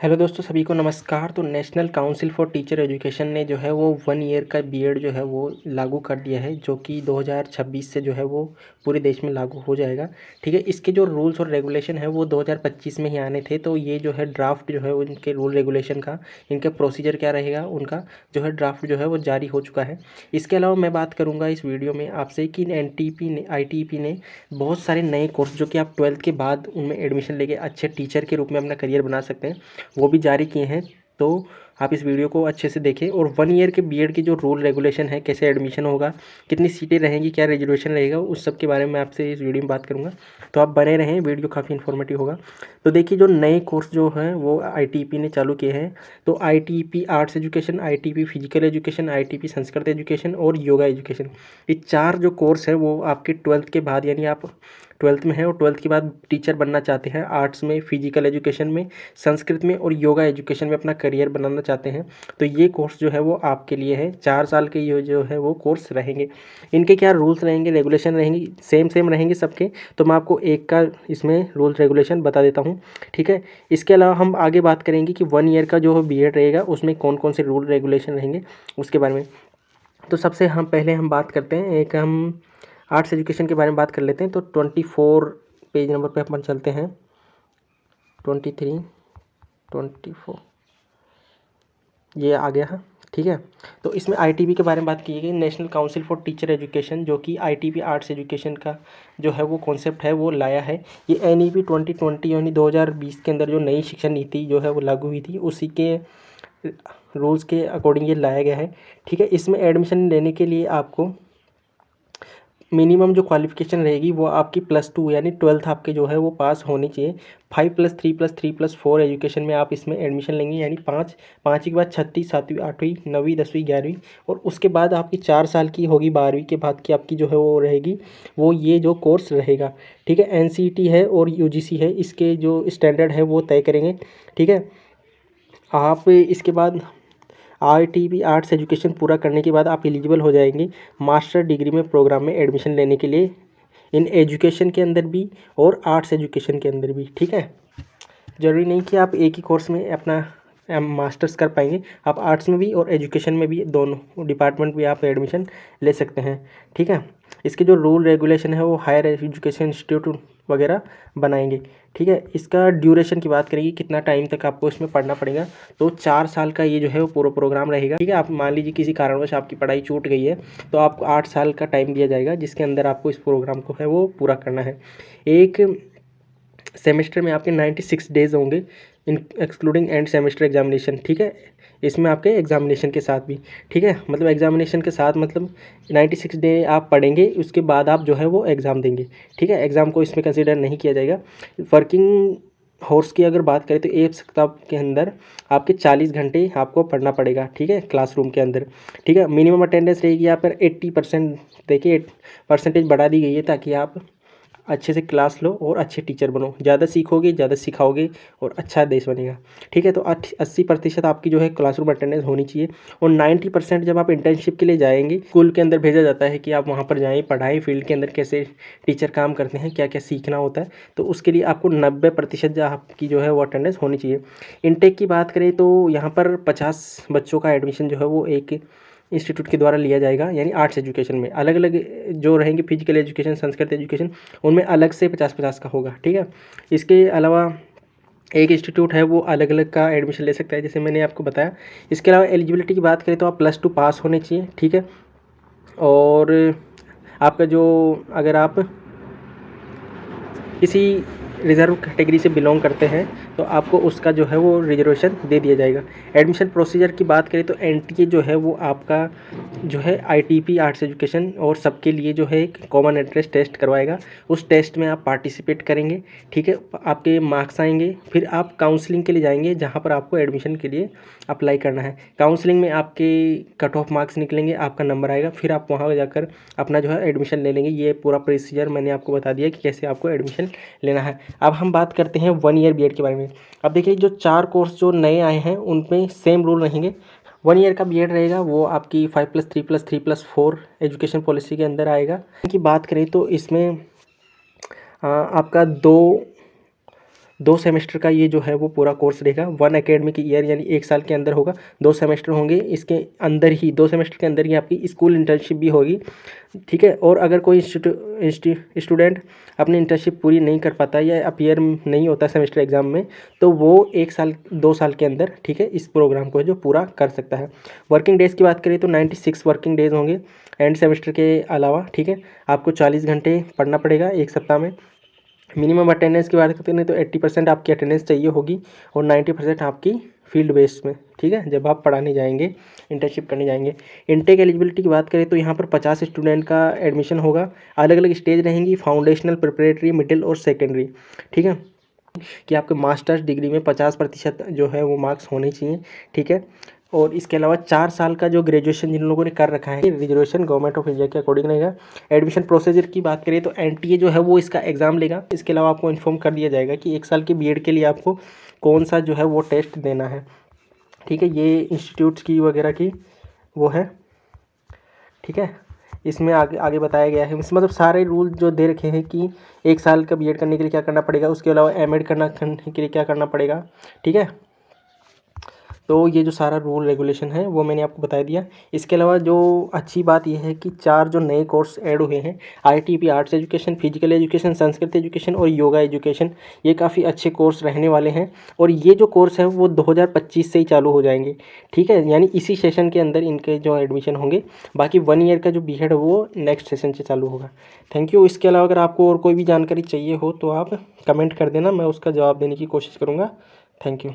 Hello दोस्तों, सभी को नमस्कार। तो national council for teacher education ने जो है वो 1 ईयर का बीएड जो है वो लागू कर दिया है, जो कि 2026 से जो है वो पूरे देश में लागू हो जाएगा। ठीक है, इसके जो रूल्स और रेगुलेशन है वो 2025 में ही आने थे। तो ये जो है ड्राफ्ट जो है उनके रूल रेगुलेशन का, इनका प्रोसीजर क्या रहेगा, उनका जो है ड्राफ्ट जो है वो जारी हो चुका है। इसके अलावा मैं बात करूँगा इस वीडियो में आपसे कि ITP ने बहुत सारे नए कोर्स जो कि आप 12th के बाद उनमें एडमिशन लेके अच्छे टीचर के रूप में अपना करियर बना सकते हैं, वो भी जारी किए हैं। तो आप इस वीडियो को अच्छे से देखें। और 1 ईयर के बीएड की जो रूल रेगुलेशन है, कैसे एडमिशन होगा, कितनी सीटें रहेंगी, क्या रिजर्वेशन रहेगा, उस सब के बारे में आपसे इस वीडियो में बात करूंगा। तो आप बने रहें, वीडियो काफ़ी इन्फॉर्मेटिव होगा। तो देखिए, जो नए कोर्स जो हैं वो आईटीपी ने चालू किए हैं। तो ITP arts education, ITP physical education, ITP Sanskrit education और योगा एजुकेशन, ये 4 जो कोर्स है वो आपके 12th के बाद, यानी आप 12th में है और 12th के बाद टीचर बनना चाहते हैं, आर्ट्स में, फिजिकल एजुकेशन में, संस्कृत में और योगा एजुकेशन में अपना करियर बनाना चाहते हैं, तो ये कोर्स जो है वो आपके लिए है। 4 साल के ये जो है वो कोर्स रहेंगे। इनके क्या रूल्स रहेंगे, रेगुलेशन रहेंगे, सेम रहेंगे सबके। तो मैं आपको एक का इसमें रूल रेगुलेशन बता देता हूँ। ठीक है, इसके अलावा हम आगे बात करेंगे कि 1 ईयर का जो बीएड रहेगा उसमें कौन कौन से रूल रेगुलेशन रहेंगे उसके बारे में। तो सबसे पहले हम बात करते हैं, एक हम आर्ट्स एजुकेशन के बारे में बात कर लेते हैं। तो 24 पेज नंबर पे अपन चलते हैं। 23, 24 ये आ गया है। ठीक है, तो इसमें आईटीपी के बारे में बात की गई, national council for teacher education, जो कि आईटीपी आर्ट्स एजुकेशन का जो है वो कॉन्सेप्ट है वो लाया है। ये एनईपी 2020 यानी 2020 के अंदर जो नई शिक्षा नीति जो है वो लागू हुई थी, उसी के रूल्स के अकॉर्डिंग ये लाया गया है। ठीक है, इसमें एडमिशन लेने के लिए आपको मिनिमम जो क्वालिफिकेशन रहेगी वो आपकी +2 यानी 12th आपके जो है वो पास होनी चाहिए। 5+3+3+4 एजुकेशन में आप इसमें एडमिशन लेंगे, यानी 5 के बाद 6वीं 7वीं 8वीं 9वीं 10वीं 11वीं, और उसके बाद आपकी 4 साल की होगी, 12वीं के बाद की आपकी जो है वो रहेगी, वो ये जो कोर्स रहेगा। ठीक है, एनसीईटी है और यूजीसी है, इसके जो स्टैंडर्ड है वो तय करेंगे। ठीक है, आप इसके बाद आईटीपी आर्ट्स एजुकेशन पूरा करने के बाद आप एलिजिबल हो जाएंगे मास्टर डिग्री में प्रोग्राम में एडमिशन लेने के लिए, इन एजुकेशन के अंदर भी और आर्ट्स एजुकेशन के अंदर भी। ठीक है, ज़रूरी नहीं कि आप एक ही कोर्स में अपना मास्टर्स कर पाएंगे, आप आर्ट्स में भी और एजुकेशन में भी, दोनों डिपार्टमेंट भी आप एडमिशन ले सकते हैं। ठीक है, इसके जो रूल रेगुलेशन है वो हायर एजुकेशन इंस्टीट्यूट वगैरह बनाएंगे। ठीक है, इसका ड्यूरेशन की बात करेंगे, कितना टाइम तक आपको इसमें पढ़ना पड़ेगा। तो 4 साल का ये जो है वो पूरा प्रोग्राम रहेगा। ठीक है, आप मान लीजिए किसी कारणवश आपकी पढ़ाई छूट गई है, तो आपको 8 साल का टाइम दिया जाएगा, जिसके अंदर आपको इस प्रोग्राम को है वो पूरा करना है। एक सेमेस्टर में आपके 96 डेज होंगे, इन एक्सक्लूडिंग एंड सेमेस्टर एग्जामिनेशन। ठीक है, इसमें आपके एग्जामिनेशन के साथ भी। ठीक है, मतलब एग्जामिनेशन के साथ मतलब 96 डे आप पढ़ेंगे, उसके बाद आप जो है वो एग्ज़ाम देंगे। ठीक है, एग्ज़ाम को इसमें कंसिडर नहीं किया जाएगा। वर्किंग हॉर्स की अगर बात करें तो एक सप्ताह के अंदर आपके 40 घंटे आपको पढ़ना पड़ेगा। ठीक है, क्लासरूम के अंदर। ठीक है, मिनिमम अटेंडेंस रहेगी यहाँ पर 80%। देखिए, परसेंटेज बढ़ा दी गई है ताकि आप अच्छे से क्लास लो और अच्छे टीचर बनो, ज़्यादा सीखोगे, ज़्यादा सिखाओगे और अच्छा देश बनेगा। ठीक है, तो 80% आपकी जो है क्लासरूम अटेंडेंस होनी चाहिए। और 90% जब आप इंटर्नशिप के लिए जाएंगे, स्कूल के अंदर भेजा जाता है कि आप वहाँ पर जाएँ, पढ़ाएँ, फील्ड के अंदर कैसे टीचर काम करते हैं, क्या क्या सीखना होता है, तो उसके लिए आपको 90% जो आपकी जो है वो अटेंडेंस होनी चाहिए। इनटेक की बात करें तो यहाँ पर 50 बच्चों का एडमिशन जो है वो एक इंस्टीट्यूट के द्वारा लिया जाएगा, यानी आर्ट्स एजुकेशन में। अलग अलग जो रहेंगे, फिजिकल एजुकेशन, संस्कृत एजुकेशन, उनमें अलग से 50-50 का होगा। ठीक है, इसके अलावा एक इंस्टीट्यूट है वो अलग अलग का एडमिशन ले सकता है, जैसे मैंने आपको बताया। इसके अलावा एलिजिबिलिटी की बात करें तो आप +2 पास होने चाहिए। ठीक है, और आपका जो, अगर आप किसी रिज़र्व कैटेगरी से बिलोंग करते हैं तो आपको उसका जो है वो रिजर्वेशन दे दिया जाएगा। एडमिशन प्रोसीजर की बात करें तो एनटीए जो है वो आपका जो है आईटीपी आर्ट्स एजुकेशन और सबके लिए जो है एक कॉमन एंट्रेंस टेस्ट करवाएगा। उस टेस्ट में आप पार्टिसिपेट करेंगे। ठीक है, आपके मार्क्स आएंगे, फिर आप काउंसलिंग के लिए जाएंगे, जहाँ पर आपको एडमिशन के लिए अप्लाई करना है। काउंसलिंग में आपके कट ऑफ मार्क्स निकलेंगे, आपका नंबर आएगा, फिर आप वहाँ जाकर अपना जो है एडमिशन ले लेंगे। ये पूरा प्रोसीजर मैंने आपको बता दिया कि कैसे आपको एडमिशन लेना है। अब हम बात करते हैं 1 ईयर बीएड के बारे में। अब देखिए, जो 4 कोर्स जो नए आए हैं उनमें सेम रूल रहेंगे। 1 ईयर का बीएड रहेगा वो आपकी 5+3+3+4 एजुकेशन पॉलिसी के अंदर आएगा। की बात करें तो इसमें आपका 2 2 सेमेस्टर का ये जो है वो पूरा कोर्स रहेगा। 1 एकेडमिक ईयर यानी 1 साल के अंदर होगा। 2 सेमेस्टर होंगे, इसके अंदर ही 2 सेमेस्टर के अंदर ही आपकी स्कूल इंटर्नशिप भी होगी, ठीक है। और अगर कोई स्टूडेंट अपनी इंटर्नशिप पूरी नहीं कर पाता या अपीयर नहीं होता सेमेस्टर एग्ज़ाम में, तो वो 1 साल 2 साल के अंदर, ठीक है, इस प्रोग्राम को जो पूरा कर सकता है। वर्किंग डेज़ की बात करें तो 96 वर्किंग डेज़ होंगे एंड सेमेस्टर के अलावा, ठीक है। आपको 40 घंटे पढ़ना पड़ेगा 1 सप्ताह में। मिनिमम अटेंडेंस की बात करते हैं तो 80% आपकी अटेंडेंस चाहिए होगी और 90% आपकी फील्ड बेस्ड में, ठीक है, जब आप पढ़ाने जाएंगे, इंटर्नशिप करने जाएंगे। इनटेक एलिजिबिलिटी की बात करें तो यहाँ पर 50 स्टूडेंट का एडमिशन होगा। अलग अलग स्टेज रहेंगी, फाउंडेशनल, प्रिपरेटरी, मिडिल और सेकेंडरी, ठीक है, कि आपके मास्टर्स डिग्री में 50% जो है वो मार्क्स होने चाहिए, ठीक है। और इसके अलावा 4 साल का जो ग्रेजुएशन जिन लोगों ने कर रखा है, रिजर्वेशन गवर्नमेंट ऑफ इंडिया के अकॉर्डिंग रहेगा। एडमिशन प्रोसीजर की बात करें तो एनटीए जो है वो इसका एग्ज़ाम लेगा। इसके अलावा आपको इन्फॉर्म कर दिया जाएगा कि 1 साल की बीएड के लिए आपको कौन सा जो है वो टेस्ट देना है, ठीक है। ये इंस्टीट्यूट्स की वगैरह की वो है, ठीक है। इसमें आगे आगे बताया गया है, इसमें मतलब सारे रूल जो दे रखे हैं कि 1 साल का बीएड करने के लिए क्या करना पड़ेगा, उसके अलावा एमएड करने के लिए क्या करना पड़ेगा, ठीक है। तो ये जो सारा रूल रेगुलेशन है वो मैंने आपको बता दिया। इसके अलावा जो अच्छी बात यह है कि 4 जो नए कोर्स ऐड हुए हैं, ITP arts education, physical education, Sanskrit education और योगा एजुकेशन, ये काफ़ी अच्छे कोर्स रहने वाले हैं। और ये जो कोर्स है वो 2025 से ही चालू हो जाएंगे, ठीक है, यानी इसी सेशन के अंदर इनके जो एडमिशन होंगे। बाकी 1 ईयर का जो बीएड है वो नेक्स्ट सेशन से चालू होगा। Thank you. इसके अलावा अगर आपको और कोई भी जानकारी चाहिए हो तो आप कमेंट कर देना, मैं उसका जवाब देने की कोशिश करूँगा। Thank you.